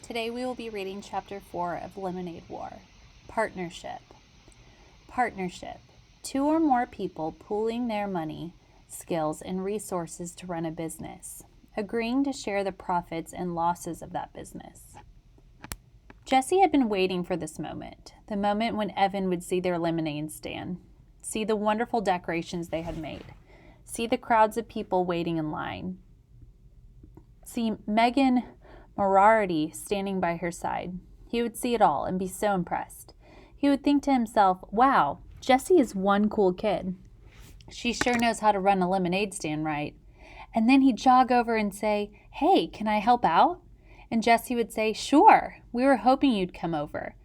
Today we will be reading Chapter 4 of Lemonade War. Partnership. Partnership. Two or more people pooling their money, skills, and resources to run a business, agreeing to share the profits and losses of that business. Jesse had been waiting for this moment, the moment when Evan would see their lemonade stand, see the wonderful decorations they had made, see the crowds of people waiting in line, see Megan Moriarty standing by her side. He would see it all and be so impressed. He would think to himself, wow, Jessie is one cool kid. She sure knows how to run a lemonade stand right. And then he'd jog over and say, hey, can I help out? And Jessie would say, sure, we were hoping you'd come over.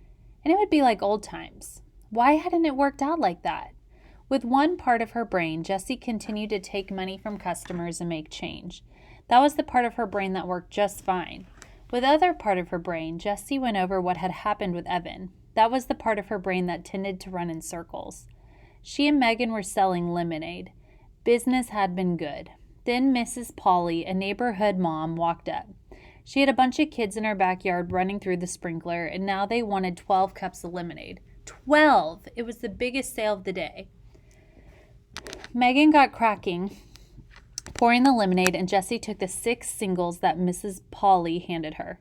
And it would be like old times. Why hadn't it worked out like that? With one part of her brain, Jessie continued to take money from customers and make change. That was the part of her brain that worked just fine. With the other part of her brain, Jessie went over what had happened with Evan. That was the part of her brain that tended to run in circles. She and Megan were selling lemonade. Business had been good. Then Mrs. Polly, a neighborhood mom, walked up. She had a bunch of kids in her backyard running through the sprinkler, and now they wanted 12 cups of lemonade. 12! It was the biggest sale of the day. Megan got cracking, pouring the lemonade, and Jessie took the 6 singles that Mrs. Polly handed her.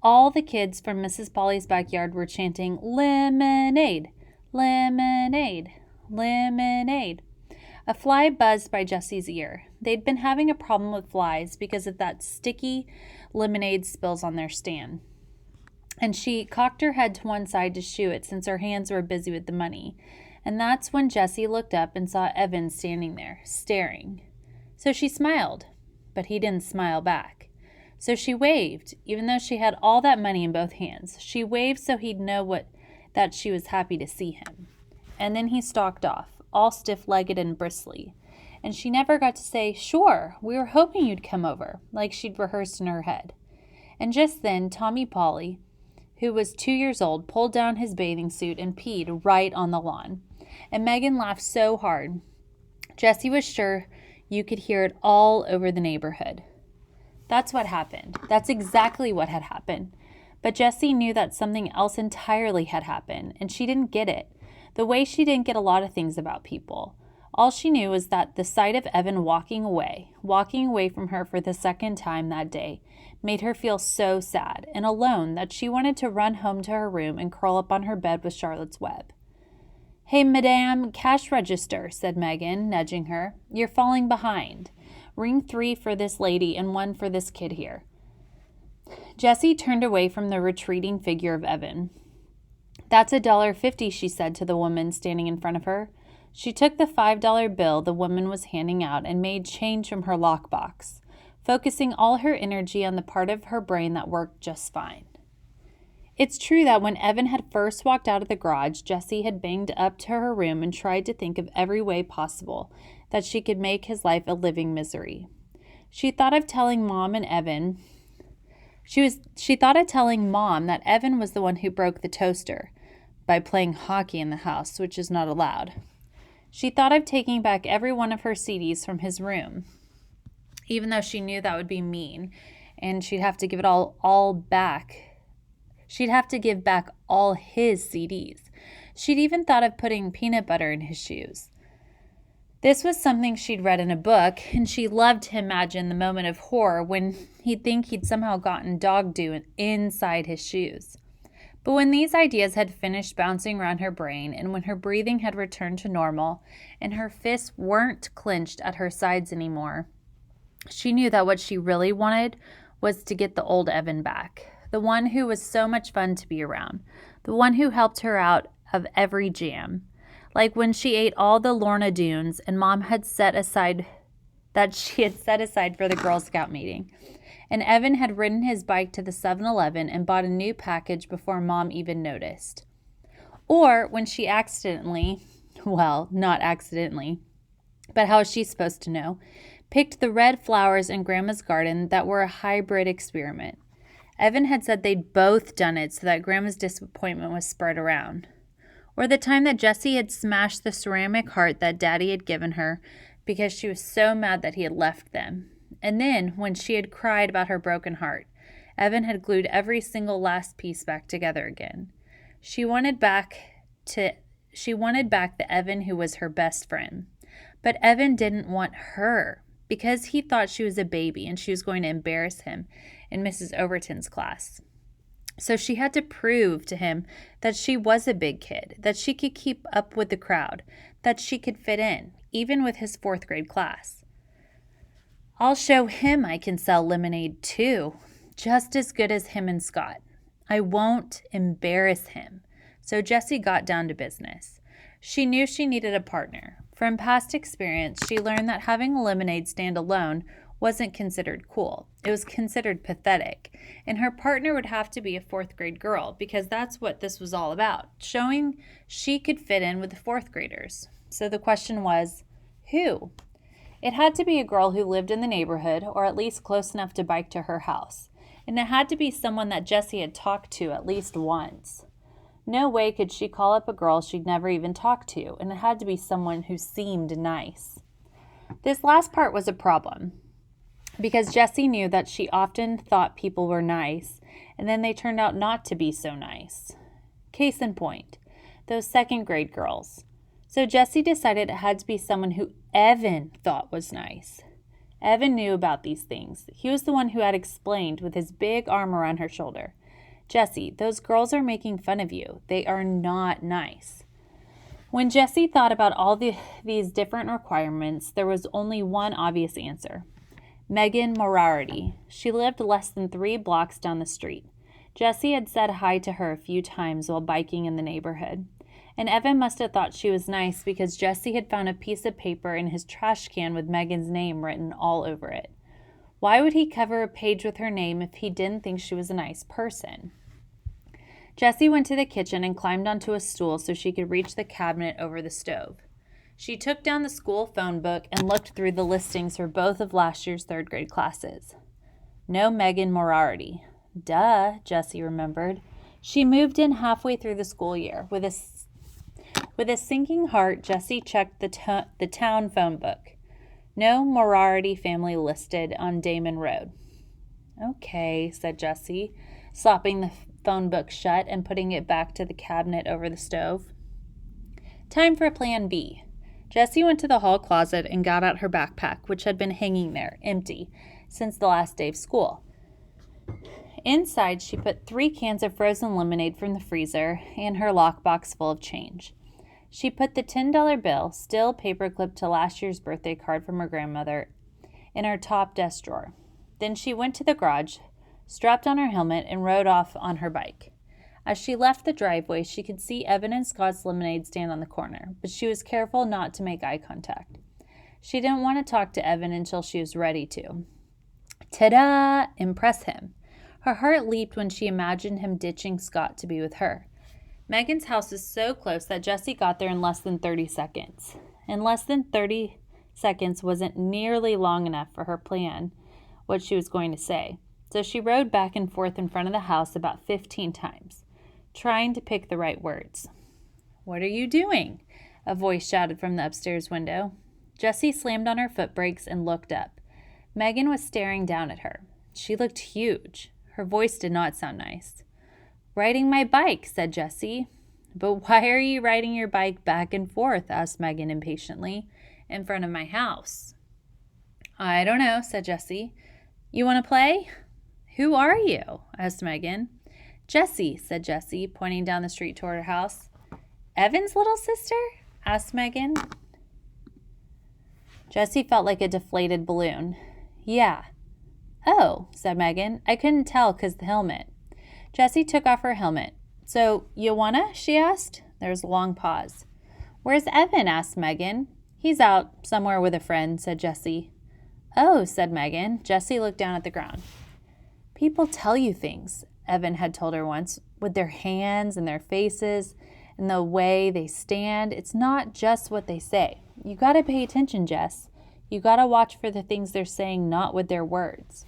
All the kids from Mrs. Polly's backyard were chanting, lemonade, lemonade, lemonade. A fly buzzed by Jessie's ear. They'd been having a problem with flies because of that sticky lemonade spills on their stand. And she cocked her head to one side to shoo it since her hands were busy with the money. And that's when Jessie looked up and saw Evan standing there, staring. So she smiled, but he didn't smile back. So she waved, even though she had all that money in both hands. She waved so he'd know that she was happy to see him. And then he stalked off, all stiff-legged and bristly. And she never got to say, sure, we were hoping you'd come over, like she'd rehearsed in her head. And just then, Tommy Polly, who was 2 years old, pulled down his bathing suit and peed right on the lawn. And Megan laughed so hard. Jessie was sure you could hear it all over the neighborhood. That's what happened. That's exactly what had happened. But Jessie knew that something else entirely had happened, and she didn't get it. The way she didn't get a lot of things about people. All she knew was that the sight of Evan walking away from her for the second time that day, made her feel so sad and alone that she wanted to run home to her room and curl up on her bed with Charlotte's Web. Hey, Madame, cash register, said Megan, nudging her. You're falling behind. Ring 3 for this lady and 1 for this kid here. Jessie turned away from the retreating figure of Evan. That's $1.50, she said to the woman standing in front of her. She took the $5 bill the woman was handing out and made change from her lockbox, focusing all her energy on the part of her brain that worked just fine. It's true that when Evan had first walked out of the garage, Jessie had banged up to her room and tried to think of every way possible that she could make his life a living misery. She thought of telling Mom that Evan was the one who broke the toaster by playing hockey in the house, which is not allowed. She thought of taking back every one of her CDs from his room, even though she knew that would be mean, and she'd have to give it all back. She'd have to give back all his CDs. She'd even thought of putting peanut butter in his shoes. This was something she'd read in a book, and she loved to imagine the moment of horror when he'd think he'd somehow gotten dog dew inside his shoes. But when these ideas had finished bouncing around her brain, and when her breathing had returned to normal, and her fists weren't clenched at her sides anymore, she knew that what she really wanted was to get the old Evan back. The one who was so much fun to be around. The one who helped her out of every jam. Like when she ate all the Lorna Doones and Mom had set aside for the Girl Scout meeting. And Evan had ridden his bike to the 7-Eleven and bought a new package before Mom even noticed. Or when she not accidentally, but how is she supposed to know, picked the red flowers in Grandma's garden that were a hybrid experiment. Evan had said they'd both done it so that Grandma's disappointment was spread around. Or the time that Jessie had smashed the ceramic heart that Daddy had given her because she was so mad that he had left them. And then, when she had cried about her broken heart, Evan had glued every single last piece back together again. She wanted back the Evan who was her best friend. But Evan didn't want her because he thought she was a baby and she was going to embarrass him in Mrs. Overton's class. So she had to prove to him that she was a big kid, that she could keep up with the crowd, that she could fit in, even with his 4th grade class. I'll show him I can sell lemonade too, just as good as him and Scott. I won't embarrass him. So Jessie got down to business. She knew she needed a partner. From past experience, she learned that having a lemonade stand alone wasn't considered cool. It was considered pathetic. And her partner would have to be a 4th grade girl because that's what this was all about, showing she could fit in with the 4th graders. So the question was, who? It had to be a girl who lived in the neighborhood or at least close enough to bike to her house. And it had to be someone that Jessie had talked to at least once. No way could she call up a girl she'd never even talked to, and it had to be someone who seemed nice. This last part was a problem, because Jessie knew that she often thought people were nice, and then they turned out not to be so nice. Case in point, those 2nd grade girls. So Jessie decided it had to be someone who Evan thought was nice. Evan knew about these things. He was the one who had explained with his big arm around her shoulder. Jessie, those girls are making fun of you. They are not nice. When Jessie thought about all these different requirements, there was only one obvious answer. Megan Moriarty. She lived less than 3 blocks down the street. Jessie had said hi to her a few times while biking in the neighborhood. And Evan must have thought she was nice because Jessie had found a piece of paper in his trash can with Megan's name written all over it. Why would he cover a page with her name if he didn't think she was a nice person? Jessie went to the kitchen and climbed onto a stool so she could reach the cabinet over the stove. She took down the school phone book and looked through the listings for both of last year's 3rd grade classes. No Megan Moriarty. Duh, Jessie remembered. She moved in halfway through the school year. With a sinking heart, Jessie checked the town phone book. No Moriarty family listed on Damon Road. Okay, said Jessie, slapping the phone book shut and putting it back to the cabinet over the stove. Time for plan B. Jessie went to the hall closet and got out her backpack, which had been hanging there, empty, since the last day of school. Inside, she put 3 cans of frozen lemonade from the freezer and her lockbox full of change. She put the $10 bill, still paperclipped to last year's birthday card from her grandmother, in her top desk drawer. Then she went to the garage, strapped on her helmet, and rode off on her bike. As she left the driveway, she could see Evan and Scott's lemonade stand on the corner, but she was careful not to make eye contact. She didn't want to talk to Evan until she was ready to. Ta-da! Impress him. Her heart leaped when she imagined him ditching Scott to be with her. Megan's house is so close that Jessie got there in less than 30 seconds. And less than 30 seconds wasn't nearly long enough for her plan what she was going to say. So she rode back and forth in front of the house about 15 times, trying to pick the right words. "What are you doing?" a voice shouted from the upstairs window. Jessie slammed on her foot brakes and looked up. Megan was staring down at her. She looked huge. Her voice did not sound nice. "Riding my bike," said Jessie. "But why are you riding your bike back and forth?" asked Megan impatiently. "In front of my house." "I don't know," said Jessie. "You want to play?" "Who are you?" asked Megan. "Jessie," said Jessie, pointing down the street toward her house. "Evan's little sister?" asked Megan. Jessie felt like a deflated balloon. "Yeah." "Oh," said Megan. "I couldn't tell 'cause the helmet." Jessie took off her helmet. "So, you wanna?" she asked. There was a long pause. "Where's Evan?" asked Megan. "He's out somewhere with a friend," said Jessie. "Oh," said Megan. Jessie looked down at the ground. "People tell you things," Evan had told her once, "with their hands and their faces and the way they stand. It's not just what they say. You gotta pay attention, Jess. You gotta watch for the things they're saying, not with their words."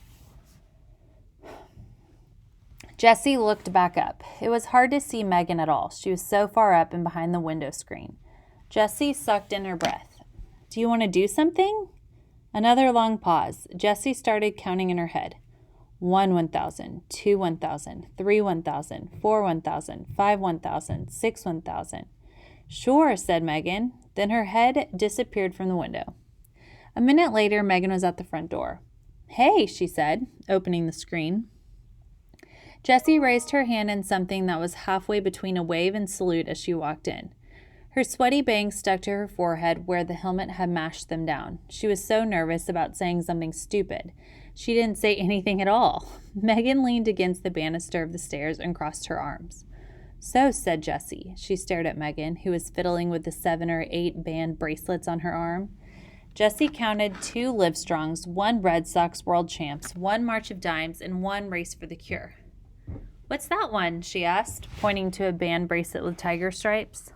Jessie looked back up. It was hard to see Megan at all. She was so far up and behind the window screen. Jessie sucked in her breath. "Do you want to do something?" Another long pause. Jessie started counting in her head. 1 1,000, 2 1,000, 3 1,000, 4 1,000, 5 1,000, 6 1,000. Sure, said Megan. Then her head disappeared from the window. A minute later, Megan was at the front door. Hey, she said, opening the screen. Jessie raised her hand in something that was halfway between a wave and salute as she walked in. Her sweaty bangs stuck to her forehead where the helmet had mashed them down. She was so nervous about saying something stupid. She didn't say anything at all. Megan leaned against the banister of the stairs and crossed her arms. So, said Jessie. She stared at Megan, who was fiddling with the 7 or 8 band bracelets on her arm. Jessie counted 2 Livestrongs, 1 Red Sox World Champs, 1 March of Dimes, and 1 Race for the Cure. What's that one? She asked, pointing to a band bracelet with tiger stripes.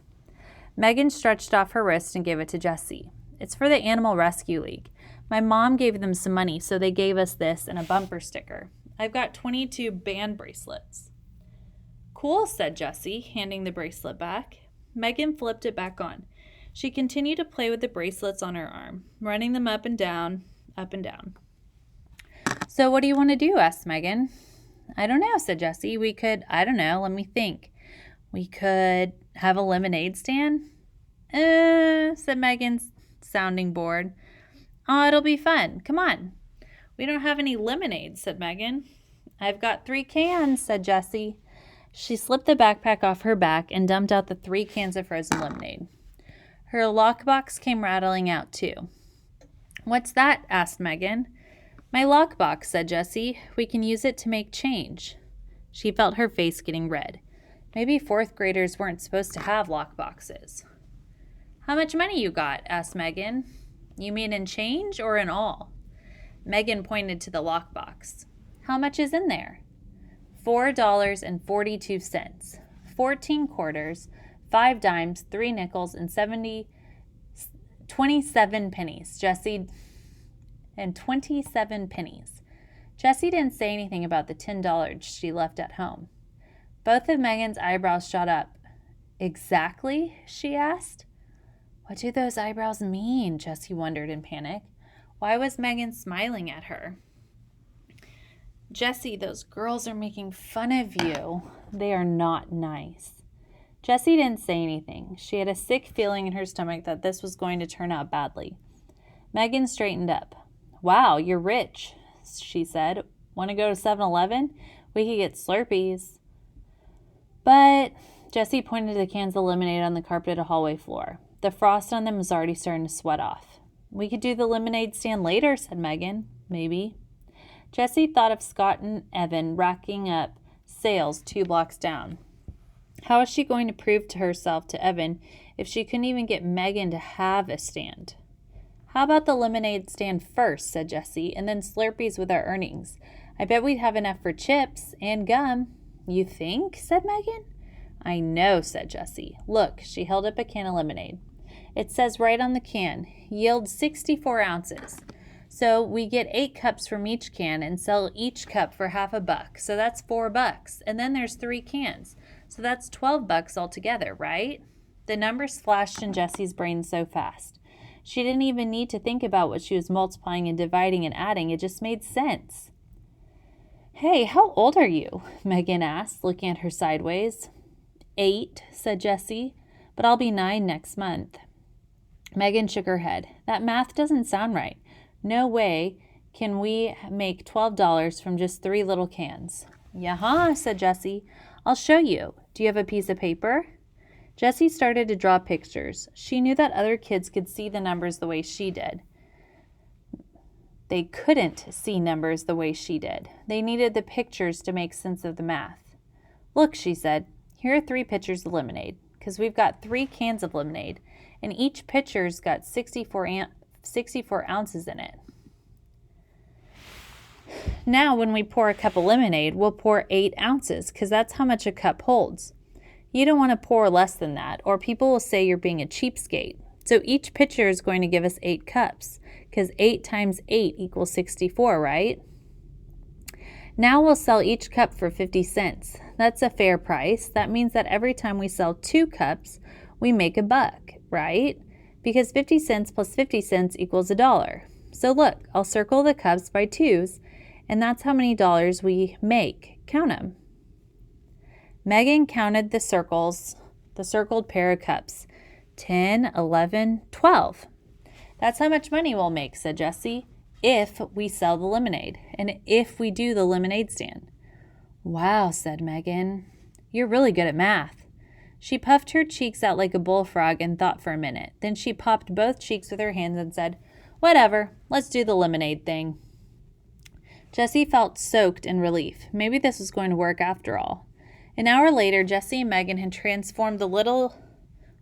Megan stretched off her wrist and gave it to Jessie. It's for the Animal Rescue League. My mom gave them some money, so they gave us this and a bumper sticker. I've got 22 band bracelets. Cool, said Jessie, handing the bracelet back. Megan flipped it back on. She continued to play with the bracelets on her arm, running them up and down, up and down. So what do you want to do? Asked Megan. I don't know, said Jessie. We could, let me think. We could have a lemonade stand? Said Megan, sounding bored. Oh, it'll be fun. Come on. We don't have any lemonade, said Megan. I've got 3 cans, said Jessie. She slipped the backpack off her back and dumped out the 3 cans of frozen lemonade. Her lockbox came rattling out, too. What's that? Asked Megan. My lockbox, said Jessie. We can use it to make change. She felt her face getting red. Maybe 4th graders weren't supposed to have lockboxes. How much money you got? Asked Megan. You mean in change or in all? Megan pointed to the lockbox. How much is in there? $4.42. 14 quarters, 5 dimes, 3 nickels, and 27 pennies. And 27 pennies. Jessie didn't say anything about the $10 she left at home. Both of Megan's eyebrows shot up. Exactly? She asked. What do those eyebrows mean? Jessie wondered in panic. Why was Megan smiling at her? Jessie, those girls are making fun of you. They are not nice. Jessie didn't say anything. She had a sick feeling in her stomach that this was going to turn out badly. Megan straightened up. Wow, you're rich, she said. Want to go to 7-Eleven? We could get Slurpees. But Jessie pointed to the cans of lemonade on the carpeted hallway floor. The frost on them was already starting to sweat off. We could do the lemonade stand later, said Megan. Maybe. Jessie thought of Scott and Evan racking up sales 2 blocks down. How was she going to prove to herself to Evan if she couldn't even get Megan to have a stand? How about the lemonade stand first, said Jessie, and then Slurpees with our earnings. I bet we'd have enough for chips and gum. You think? Said Megan. I know, said Jessie. Look, she held up a can of lemonade. It says right on the can, yield 64 ounces. So we get 8 cups from each can and sell each cup for $1/2. So that's $4. And then there's 3 cans. So that's $12 altogether, right? The numbers flashed in Jessie's brain so fast. She didn't even need to think about what she was multiplying and dividing and adding. It just made sense. Hey, how old are you? Megan asked, looking at her sideways. 8, said Jessie, but I'll be 9 next month. Megan shook her head. That math doesn't sound right. No way can we make $12 from just 3 little cans. Yaha, said Jessie. I'll show you. Do you have a piece of paper? Jessie started to draw pictures. She knew that other kids could see the numbers the way she did. They couldn't see numbers the way she did. They needed the pictures to make sense of the math. Look, she said, here are 3 pitchers of lemonade, because we've got 3 cans of lemonade, and each pitcher's got 64 ounces in it. Now, when we pour a cup of lemonade, we'll pour 8 ounces, because that's how much a cup holds. You don't want to pour less than that, or people will say you're being a cheapskate. So each pitcher is going to give us 8 cups, because 8 times 8 equals 64, right? Now we'll sell each cup for 50 cents. That's a fair price. That means that every time we sell 2 cups, we make $1, right? Because 50 cents plus 50 cents equals $1. So look, I'll circle the cups by 2s, And that's how many dollars we make. Count them. Megan counted the circled pair of cups. 10, 11, 12. That's how much money we'll make, said Jessie, if we sell the lemonade and if we do the lemonade stand. Wow, said Megan. You're really good at math. She puffed her cheeks out like a bullfrog and thought for a minute. Then she popped both cheeks with her hands and said, Whatever, let's do the lemonade thing. Jessie felt soaked in relief. Maybe this was going to work after all. An hour later, Jessie and Megan had transformed the little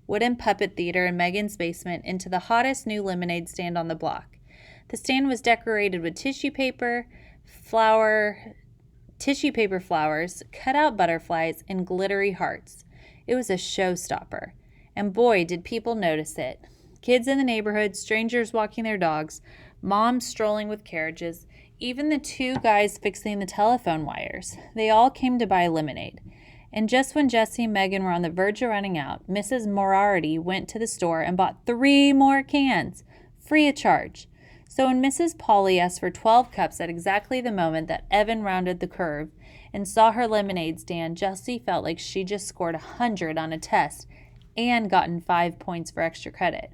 wooden puppet theater in Megan's basement into the hottest new lemonade stand on the block. The stand was decorated with tissue paper flowers, cut-out butterflies, and glittery hearts. It was a showstopper, and boy, did people notice it. Kids in the neighborhood, strangers walking their dogs, moms strolling with carriages, even the two guys fixing the telephone wires. They all came to buy lemonade. And just when Jessie and Megan were on the verge of running out, Mrs. Moriarty went to the store and bought 3 more cans, free of charge. So when Mrs. Polly asked for 12 cups at exactly the moment that Evan rounded the curve and saw her lemonade stand, Jessie felt like she just scored 100 on a test and gotten 5 points for extra credit.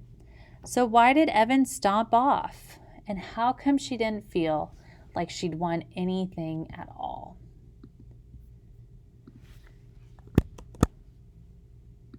So why did Evan stomp off? And how come she didn't feel like she'd won anything at all?